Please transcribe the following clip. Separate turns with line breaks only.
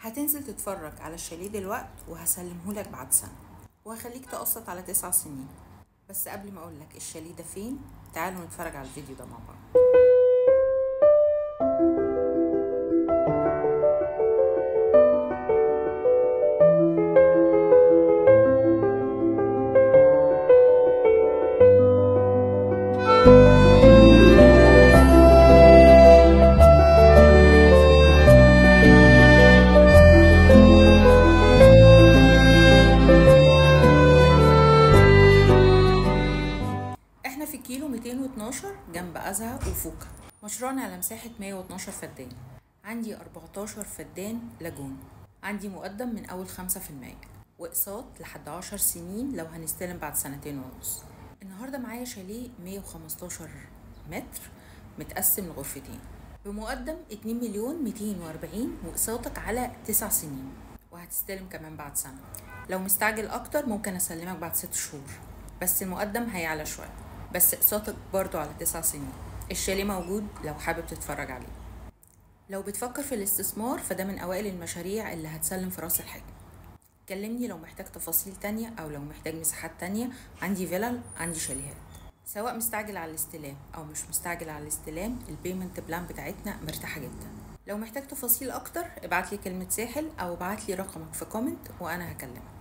هتنزل تتفرج على الشاليه دلوقت وهسلمهولك بعد سنة، وهخليك تقسط على 9 سنين. بس قبل ما اقولك الشاليه ده فين، تعالوا نتفرج على الفيديو ده مع بعض. احنا في كيلو 212 جنب أزهى وفوكا. مشروعنا على مساحة 112 فدان. عندي 14 فدان لاجون. عندي مقدم من أول 5%، وإقساط لحد 10 سنين لو هنستلم بعد 2.5 سنين. النهاردة معايا شاليه 115 متر متقسم لغرفتين بمقدم 2.240 وإقساطك على 9 سنين، وهتستلم كمان بعد سنة. لو مستعجل أكتر ممكن أسلمك بعد 6 شهور، بس المقدم هيعلى شوية، بس اقساطك برضو على 9 سنين. الشاليه موجود لو حابب تتفرج عليه. لو بتفكر في الاستثمار فده من اوائل المشاريع اللي هتسلم في راس الحكمة. كلمني لو محتاج تفاصيل تانية او لو محتاج مساحات تانية. عندي فيلل، عندي شاليهات. سواء مستعجل على الاستلام او مش مستعجل على الاستلام، البيمنت بلان بتاعتنا مرتاحة جدا. لو محتاج تفاصيل اكتر ابعتلي كلمة ساحل او ابعتلي رقمك في كومنت وانا هكلمك.